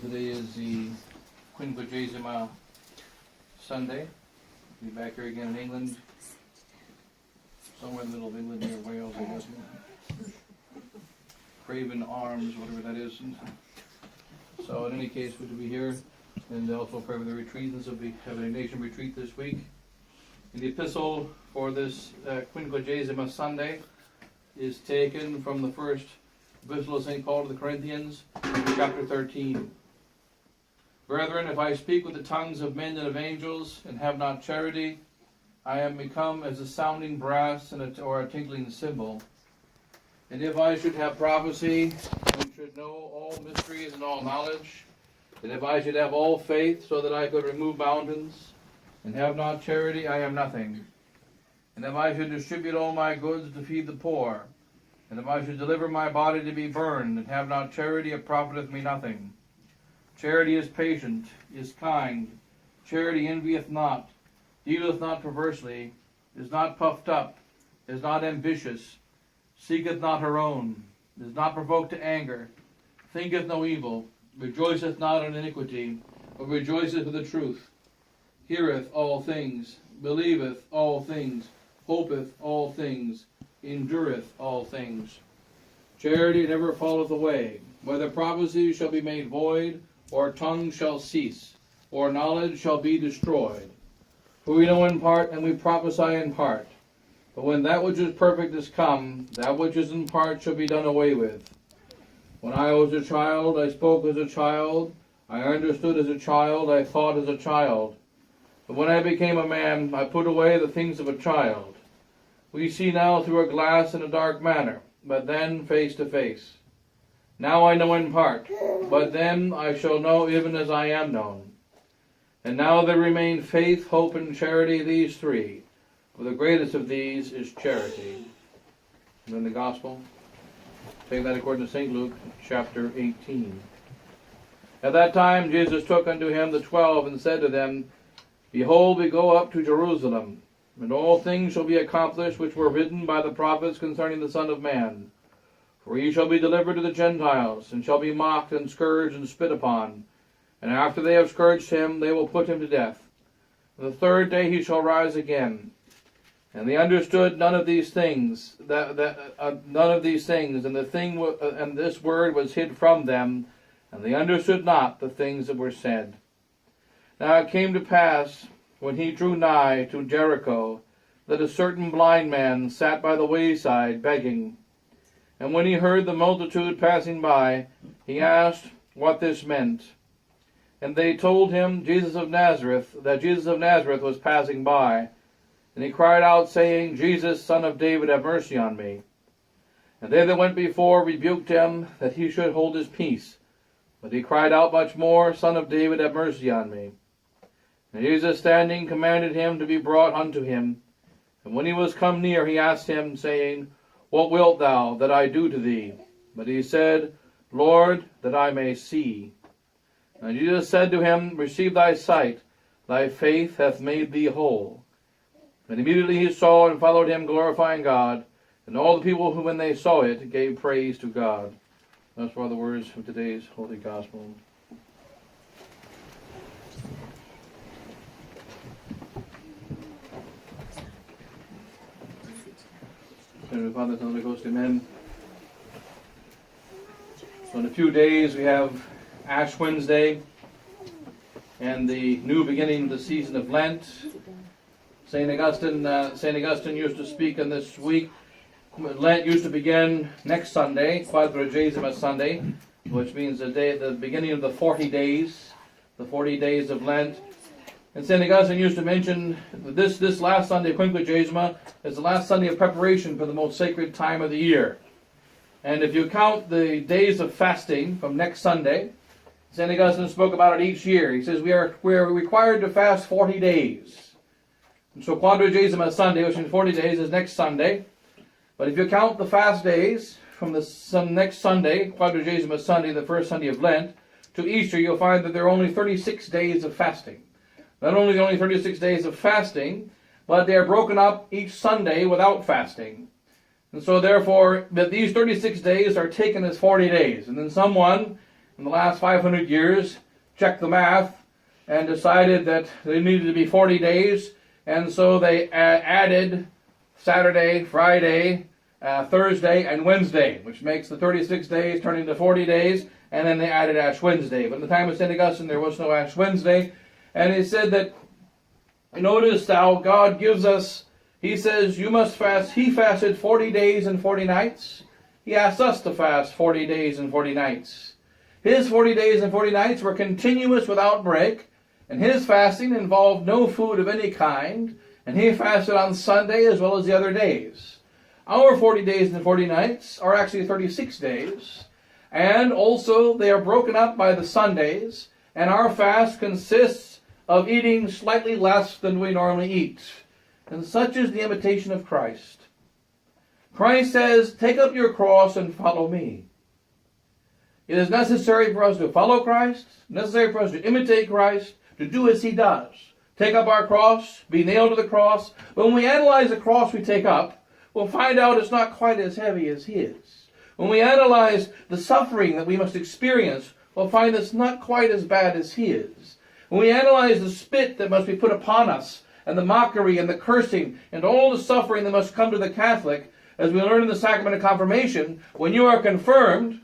Today is the Quinquagesima Sunday. We'll be back here again in England, somewhere in the middle of England near Wales, I guess. Craven Arms, whatever that is. So in any case, good to be here, and also pray for the retreatants. We'll be having a nation retreat this week. And the epistle for this Quinquagesima Sunday is taken from the first epistle of St. Paul to the Corinthians, chapter 13. Brethren, if I speak with the tongues of men and of angels, and have not charity, I am become as a sounding brass or a tinkling cymbal. And if I should have prophecy, and should know all mysteries and all knowledge, and if I should have all faith, so that I could remove mountains, and have not charity, I am nothing. And if I should distribute all my goods to feed the poor, and if I should deliver my body to be burned, and have not charity, it profiteth me nothing. Charity is patient, is kind. Charity envieth not, dealeth not perversely, is not puffed up, is not ambitious, seeketh not her own, is not provoked to anger, thinketh no evil, rejoiceth not in iniquity, but rejoiceth with the truth, heareth all things, believeth all things, hopeth all things, endureth all things. Charity never falleth away, whether prophecy shall be made void, or tongue shall cease, or knowledge shall be destroyed. For we know in part, and we prophesy in part. But when that which is perfect is come, that which is in part shall be done away with. When I was a child, I spoke as a child, I understood as a child, I thought as a child. But when I became a man, I put away the things of a child. We see now through a glass in a dark manner, but then face to face. Now I know in part, but then I shall know even as I am known. And now there remain faith, hope, and charity, these three. For the greatest of these is charity. And then the Gospel. Take that according to St. Luke, chapter 18. At that time Jesus took unto him the 12, and said to them, Behold, we go up to Jerusalem, and all things shall be accomplished which were written by the prophets concerning the Son of Man. For he shall be delivered to the Gentiles, and shall be mocked, and scourged, and spit upon. And after they have scourged him, they will put him to death. And the third day he shall rise again. And they understood none of these things, and and this word was hid from them, and they understood not the things that were said. Now it came to pass, when he drew nigh to Jericho, that a certain blind man sat by the wayside begging. And when he heard the multitude passing by, he asked what this meant. And they told him that Jesus of Nazareth was passing by. And he cried out, saying, Jesus, Son of David, have mercy on me. And they that went before rebuked him, that he should hold his peace. But he cried out much more, Son of David, have mercy on me. And Jesus standing commanded him to be brought unto him. And when he was come near, he asked him, saying, What wilt thou that I do to thee? But he said, Lord, that I may see. And Jesus said to him, Receive thy sight, thy faith hath made thee whole. And immediately he saw and followed him, glorifying God. And all the people who, when they saw it, gave praise to God. Thus are the words of today's Holy Gospel. In the name of the Father, Son, and the Holy Ghost, amen. So in a few days we have Ash Wednesday and the new beginning of the season of Lent. St. Augustine used to speak in this week. Lent used to begin next Sunday, Quinquagesima Sunday, which means the beginning of the 40 days of Lent. And St. Augustine used to mention that this last Sunday, Quinquagesima, is the last Sunday of preparation for the most sacred time of the year. And if you count the days of fasting from next Sunday, St. Augustine spoke about it each year. He says we are required to fast 40 days. And so Quinquagesima Sunday, which means 40 days, is next Sunday. But if you count the fast days from next Sunday, Quinquagesima Sunday, the first Sunday of Lent, to Easter, you'll find that there are only 36 days of fasting. Not only 36 days of fasting, but they are broken up each Sunday without fasting. And so therefore, that these 36 days are taken as 40 days. And then someone in the last 500 years checked the math and decided that they needed to be 40 days, and so they added Saturday, Friday, Thursday, and Wednesday, which makes the 36 days turn into 40 days, and then they added Ash Wednesday. But in the time of St. Augustine, there was no Ash Wednesday, and he said that, notice how God gives us, he says, you must fast. He fasted 40 days and 40 nights. He asked us to fast 40 days and 40 nights. His 40 days and 40 nights were continuous without break, and his fasting involved no food of any kind, and he fasted on Sunday as well as the other days. Our 40 days and 40 nights are actually 36 days, and also they are broken up by the Sundays, and our fast consists of eating slightly less than we normally eat. And such is the imitation of Christ. Christ says, take up your cross and follow me. It is necessary for us to follow Christ, necessary for us to imitate Christ, to do as he does. Take up our cross, be nailed to the cross. But when we analyze the cross we take up, we'll find out it's not quite as heavy as his. When we analyze the suffering that we must experience, we'll find it's not quite as bad as his. When we analyze the spit that must be put upon us, and the mockery and the cursing, and all the suffering that must come to the Catholic, as we learn in the sacrament of confirmation, when you are confirmed,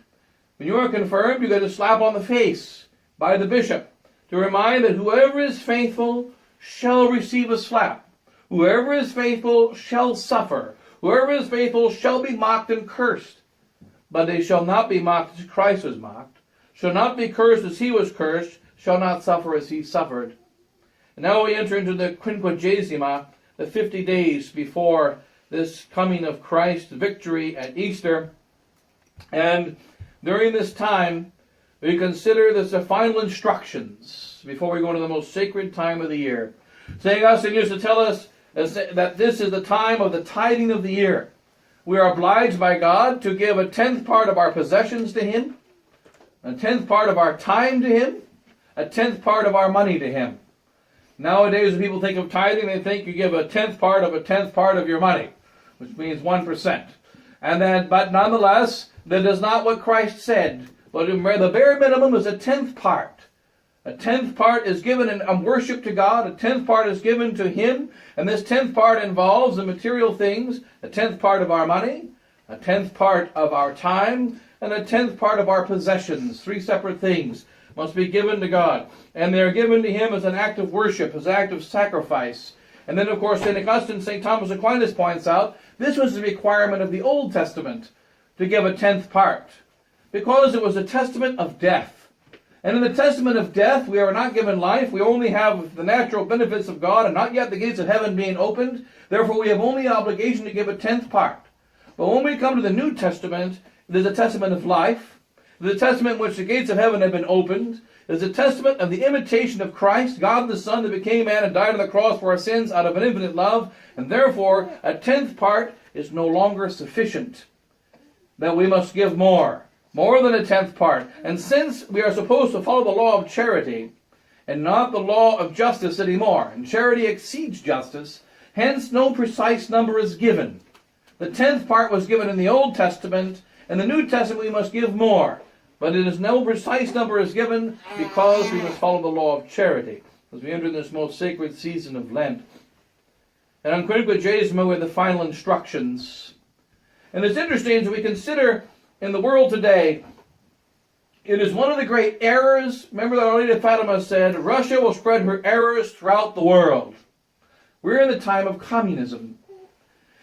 you get a slap on the face by the bishop to remind that whoever is faithful shall receive a slap. Whoever is faithful shall suffer. Whoever is faithful shall be mocked and cursed. But they shall not be mocked as Christ was mocked, shall not be cursed as he was cursed, shall not suffer as he suffered. And now we enter into the Quinquagesima, the 50 days before this coming of Christ's victory at Easter. And during this time, we consider the final instructions before we go into the most sacred time of the year. St. Augustine used to tell us that this is the time of the tithing of the year. We are obliged by God to give a 10th part of our possessions to him, a 10th part of our time to him, a 10th part of our money to him. Nowadays, when people think of tithing, they think you give a 10th part of your money, which means 1%. But nonetheless, that is not what Christ said. But the bare minimum is a 10th part. A 10th part is given in worship to God. A 10th part is given to him. And this 10th part involves the material things, a 10th part of our money, a 10th part of our time, and a 10th part of our possessions. 3 separate things must be given to God. And they are given to him as an act of worship, as an act of sacrifice. And then, of course, St. Augustine, St. Thomas Aquinas points out, this was the requirement of the Old Testament, to give a 10th part, because it was a testament of death. And in the testament of death, we are not given life. We only have the natural benefits of God, and not yet the gates of heaven being opened. Therefore, we have only an obligation to give a 10th part. But when we come to the New Testament, it is a testament of life. It is a testament in which the gates of heaven have been opened. It is a testament of the imitation of Christ, God the Son, that became man and died on the cross for our sins out of an infinite love. And therefore, a 10th part is no longer sufficient. That we must give more than a 10th part. And since we are supposed to follow the law of charity and not the law of justice anymore, and charity exceeds justice, hence no precise number is given. The 10th part was given in the Old Testament. In the New Testament we must give more. But it is no precise number is given because we must follow the law of charity as we enter this most sacred season of Lent. And on Quinquagesima we have the final instructions. And it's interesting as we consider in the world today, it is one of the great errors. Remember that Our Lady of Fatima said, Russia will spread her errors throughout the world. We're in the time of communism.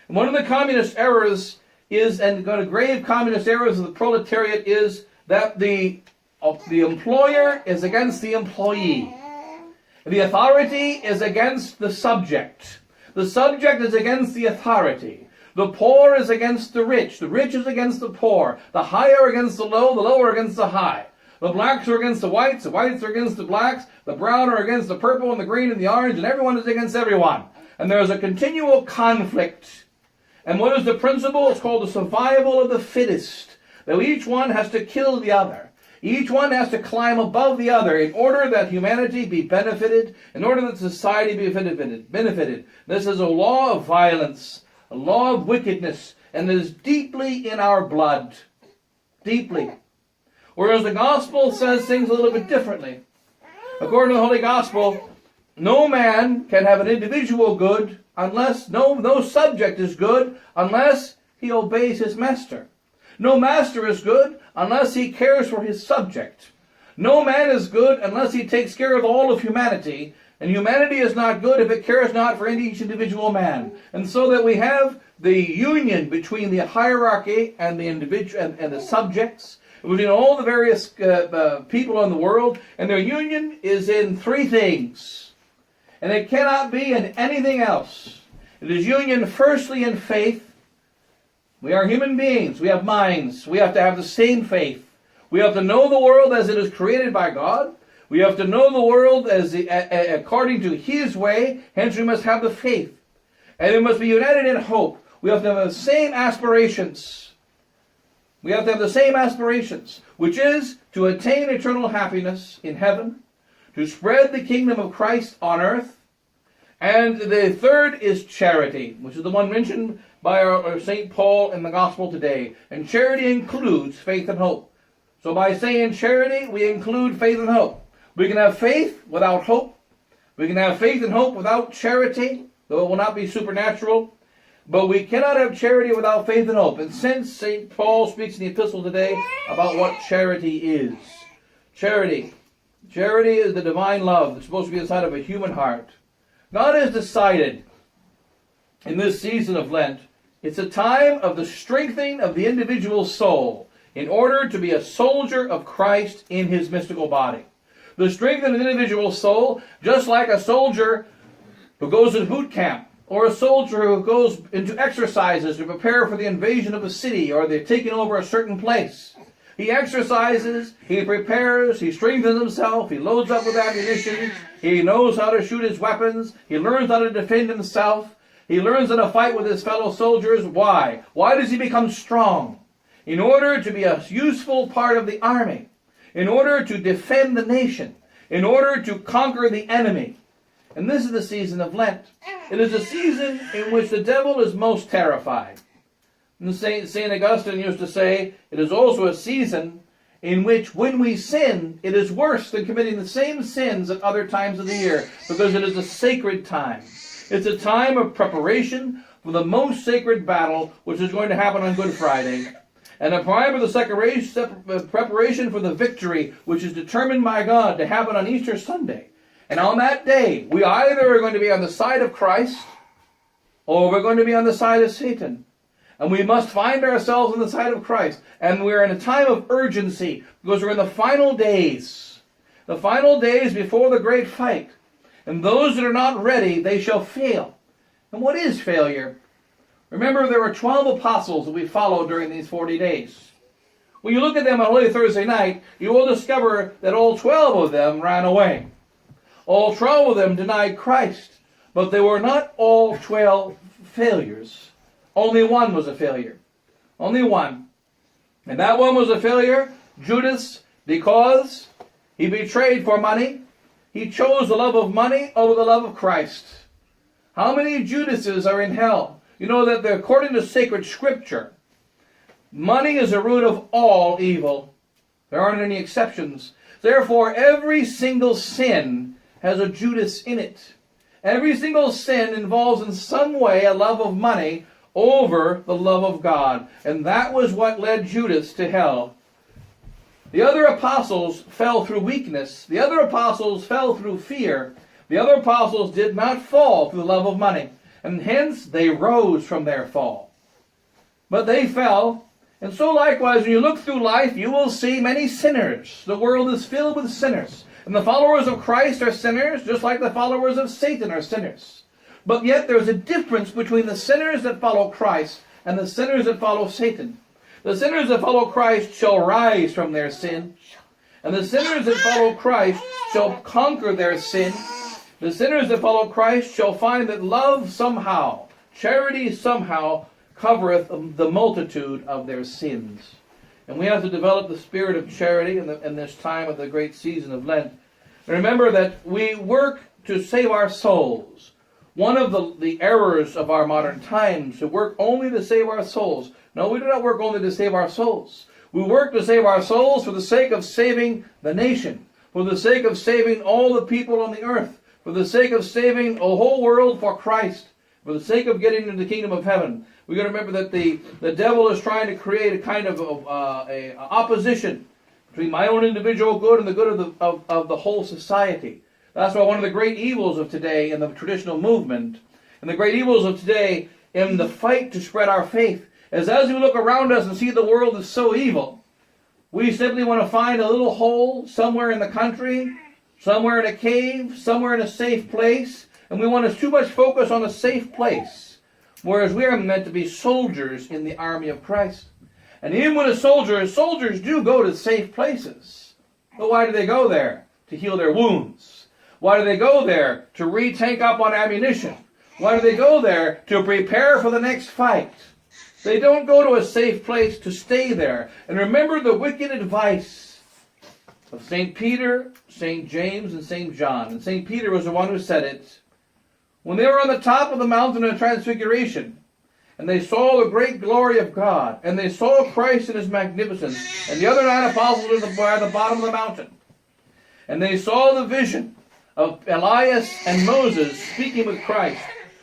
And one of the communist errors is, and one of the grave communist errors of the proletariat is that the employer is against the employee. The authority is against the subject. The subject is against the authority. The poor is against the rich. The rich is against the poor. The high are against the low are against the high. The blacks are against the whites are against the blacks. The brown are against the purple and the green and the orange, and everyone is against everyone. And there is a continual conflict. And what is the principle? It's called the survival of the fittest. That each one has to kill the other. Each one has to climb above the other in order that humanity be benefited, in order that society be benefited. This is a law of violence, a law of wickedness, and it is deeply in our blood. Deeply. Whereas the gospel says things a little bit differently. According to the Holy Gospel, no man can have an individual good unless, no subject is good unless he obeys his master. No master is good unless he cares for his subject. No man is good unless he takes care of all of humanity. And humanity is not good if it cares not for each individual man. And so that we have the union between the hierarchy and the individual and the subjects, between all the various people in the world, and their union is in three things. And it cannot be in anything else. It is union firstly in faith. We are human beings. We have minds. We have to have the same faith. We have to know the world as it is created by God. We have to know the world as according to His way. Hence we must have the faith. And we must be united in hope. We have to have the same aspirations. We have to have the same aspirations, which is to attain eternal happiness in heaven, to spread the kingdom of Christ on earth. And the third is charity, which is the one mentioned by our St. Paul in the gospel today. And charity includes faith and hope. So by saying charity, we include faith and hope. We can have faith without hope. We can have faith and hope without charity, though it will not be supernatural. But we cannot have charity without faith and hope. And since St. Paul speaks in the epistle today about what charity is. Charity is the divine love that's supposed to be inside of a human heart. God has decided in this season of Lent, it's a time of the strengthening of the individual soul in order to be a soldier of Christ in His mystical body. The strengthening of the individual soul, just like a soldier who goes to boot camp, or a soldier who goes into exercises to prepare for the invasion of a city or the taking over a certain place. He exercises, he prepares, he strengthens himself, he loads up with ammunition, he knows how to shoot his weapons, he learns how to defend himself, he learns how to fight with his fellow soldiers. Why? Why does he become strong? In order to be a useful part of the army, in order to defend the nation, in order to conquer the enemy. And this is the season of Lent. It is a season in which the devil is most terrified. And St. Augustine used to say, it is also a season in which when we sin, it is worse than committing the same sins at other times of the year, because it is a sacred time. It's a time of preparation for the most sacred battle, which is going to happen on Good Friday. And a time of the preparation for the victory, which is determined by God to happen on Easter Sunday. And on that day, we either are going to be on the side of Christ, or we're going to be on the side of Satan. And we must find ourselves on the side of Christ. And we're in a time of urgency, because we're in the final days. The final days before the great fight. And those that are not ready, they shall fail. And what is failure? Remember, there were 12 apostles that we followed during these 40 days. When you look at them on Holy Thursday night, you will discover that all 12 of them ran away. All 12 of them denied Christ. But they were not all 12 failures. Only one was a failure. Only one. And that one was a failure, Judas, because he betrayed for money. He chose the love of money over the love of Christ. How many Judases are in hell? You know that according to sacred scripture, money is the root of all evil. There aren't any exceptions. Therefore, every single sin has a Judas in it. Every single sin involves in some way a love of money over the love of God. And that was what led Judas to hell. The other apostles fell through weakness. The other apostles fell through fear. The other apostles did not fall through the love of money. And hence they rose from their fall. But they fell. And so likewise, when you look through life, you will see many sinners. The world is filled with sinners. And the followers of Christ are sinners, just like the followers of Satan are sinners. But yet there's a difference between the sinners that follow Christ and the sinners that follow Satan. The sinners that follow Christ shall rise from their sin. And the sinners that follow Christ shall conquer their sin. The sinners that follow Christ shall find that love somehow, charity somehow, covereth the multitude of their sins. And we have to develop the spirit of charity in this time of the great season of Lent. And remember that we work to save our souls. One of the errors of our modern times to work only to save our souls. No, we do not work only to save our souls. We work to save our souls for the sake of saving the nation, for the sake of saving all the people on the earth, for the sake of saving the whole world for Christ, for the sake of getting into the kingdom of heaven. We've got to remember that the devil is trying to create a kind of a opposition between my own individual good and the good of the whole society. That's why one of the great evils of today in the traditional movement, and the great evils of today in the fight to spread our faith, is as we look around us and see the world is so evil, we simply want to find a little hole somewhere in the country, somewhere in a cave, somewhere in a safe place, and we want to too much focus on a safe place, whereas we are meant to be soldiers in the army of Christ. And even when soldiers do go to safe places. But why do they go there? To heal their wounds. Why do they go there? To re-tank up on ammunition. Why do they go there? To prepare for the next fight. They don't go to a safe place to stay there. And remember the wicked advice of St. Peter, St. James, and St. John. And St. Peter was the one who said it. When they were on the top of the mountain of Transfiguration, and they saw the great glory of God, and they saw Christ in his magnificence, and the other 9 apostles were at the bottom of the mountain, and they saw the vision of Elias and Moses speaking with Christ,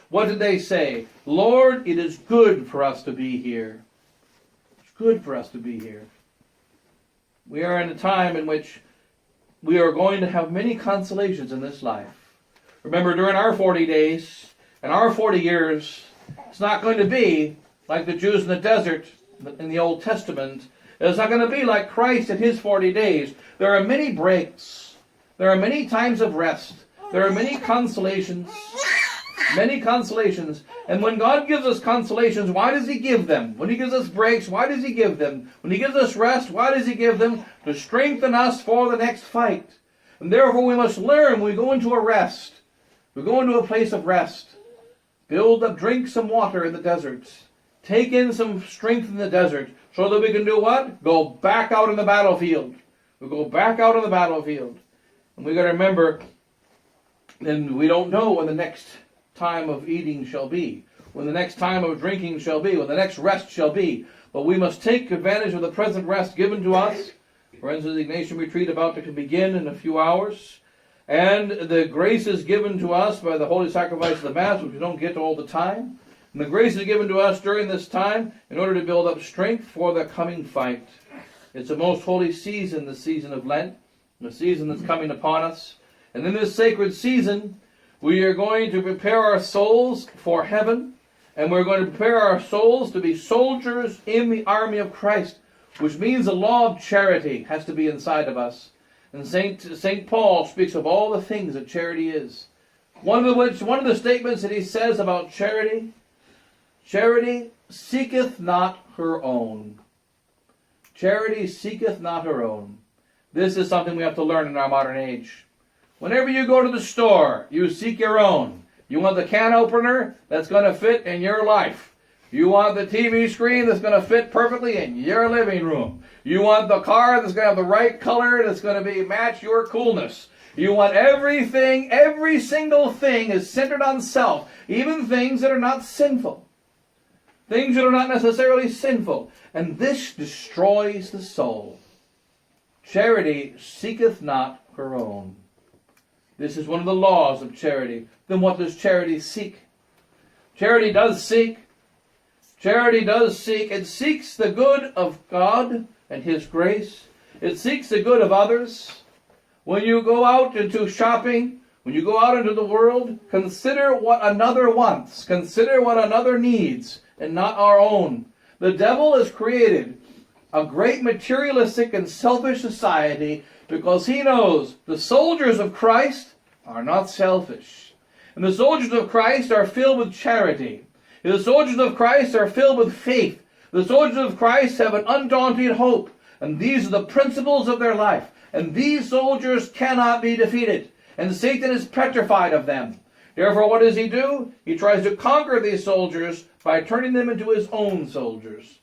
what did they say? Lord, it is good for us to be here. It's good for us to be here. We are in a time in which we are going to have many consolations in this life. Remember, during our 40 days and our 40 years, it's not going to be like the Jews in the desert in the Old Testament. It's not going to be like Christ in his 40 days. There are many breaks. There are many times of rest. There are many consolations. Many consolations. And when God gives us consolations, why does he give them? When he gives us breaks, why does he give them? When he gives us rest, why does he give them? To strengthen us for the next fight. And therefore we must learn when we go into a rest. We go into a place of rest. Drink some water in the desert. Take in some strength in the desert so that we can do what? Go back out in the battlefield. We go back out in the battlefield. And we got to remember, and we don't know when the next time of eating shall be, when the next time of drinking shall be, when the next rest shall be. But we must take advantage of the present rest given to us. For instance, the Ignatian retreat about to begin in a few hours. And the grace is given to us by the holy sacrifice of the Mass, which we don't get all the time. And the grace is given to us during this time in order to build up strength for the coming fight. It's a most holy season, the season of Lent, the season that's coming upon us. And in this sacred season, we are going to prepare our souls for heaven, and we're going to prepare our souls to be soldiers in the army of Christ, which means the law of charity has to be inside of us. And St. Paul speaks of all the things that charity is. One of the statements that he says about charity, charity seeketh not her own. Charity seeketh not her own. This is something we have to learn in our modern age. Whenever you go to the store, you seek your own. You want the can opener that's going to fit in your life. You want the TV screen that's going to fit perfectly in your living room. You want the car that's going to have the right color that's going to match your coolness. You want everything, every single thing is centered on self, even things that are not sinful. Things that are not necessarily sinful. And this destroys the soul. Charity seeketh not her own. This is one of the laws of charity. Then what does charity seek? Charity does seek. Charity does seek. It seeks the good of God and his grace. It seeks the good of others. When you go out into shopping, when you go out into the world, consider what another wants. Consider what another needs, and not our own. The devil has created a great materialistic and selfish society because he knows the soldiers of Christ are not selfish. And the soldiers of Christ are filled with charity. The soldiers of Christ are filled with faith. The soldiers of Christ have an undaunted hope. And these are the principles of their life. And these soldiers cannot be defeated. And Satan is petrified of them. Therefore, what does he do? He tries to conquer these soldiers by turning them into his own soldiers.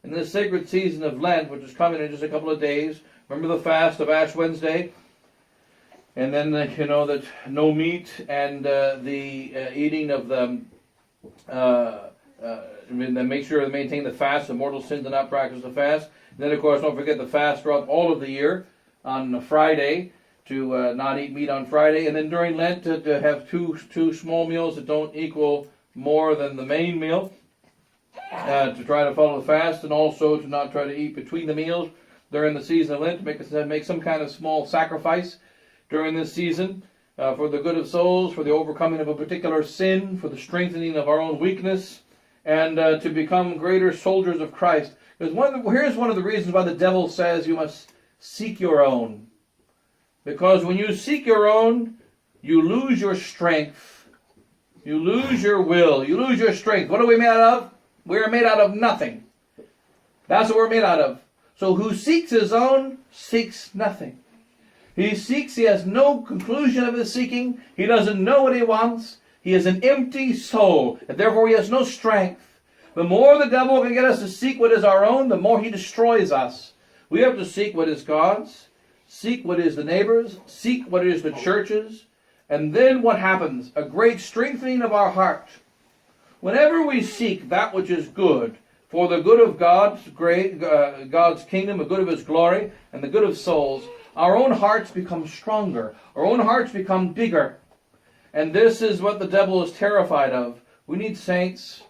In this sacred season of Lent, which is coming in just a couple of days, remember the fast of Ash Wednesday? And then, that no meat and the eating of the then make sure to maintain the fast. The mortal sin to not practice the fast. And then, of course, don't forget the fast throughout all of the year on Friday, to not eat meat on Friday. And then during Lent, to have two small meals that don't equal more than the main meal, to try to follow the fast, and also to not try to eat between the meals during the season of Lent, to make some kind of small sacrifice during this season for the good of souls, for the overcoming of a particular sin, for the strengthening of our own weakness, and to become greater soldiers of Christ. Because here's one of the reasons why the devil says you must seek your own. Because when you seek your own, you lose your strength. You lose your will. You lose your strength. What are we made out of? We are made out of nothing. That's what we're made out of. So who seeks his own seeks nothing. He has no conclusion of his seeking. He doesn't know what he wants. He is an empty soul, and therefore he has no strength. The more the devil can get us to seek what is our own, the more he destroys us. We have to seek what is God's, seek what is the neighbor's, seek what is the church's, and then what happens? A great strengthening of our heart. Whenever we seek that which is good, for the good of God's kingdom, the good of His glory, and the good of souls, our own hearts become stronger. Our own hearts become bigger. And this is what the devil is terrified of. We need saints.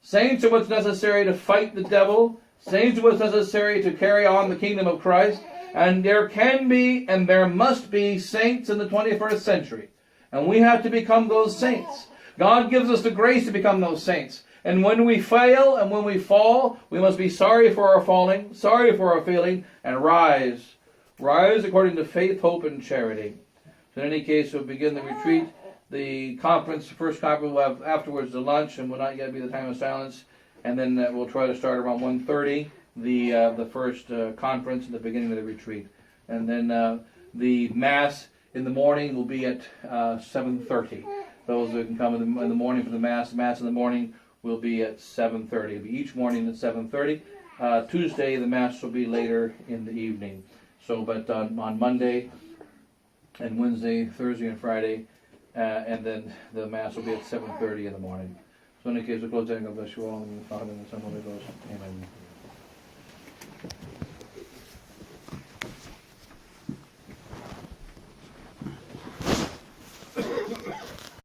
Saints are what's necessary to fight the devil. Saints are what's necessary to carry on the kingdom of Christ. And there can be, and there must be, saints in the 21st century. And we have to become those saints. God gives us the grace to become those saints. And when we fail and when we fall, we must be sorry for our falling, sorry for our failing, and rise. Rise according to faith, hope, and charity. So in any case, we'll begin the retreat. The conference, the first conference, we'll have afterwards the lunch, and will not yet be the time of silence. And then we'll try to start around 1:30, the first conference, at the beginning of the retreat. And then the Mass in the morning will be at 7:30. Those who can come in the morning for the Mass in the morning will be at 7:30. It'll be each morning at 7:30. Tuesday, the Mass will be later in the evening. So, but on Monday and Wednesday, Thursday and Friday, and then the Mass will be at 7:30 in the morning. So in any case, we'll close down. God bless you all. In the Father, and the Son, and the Holy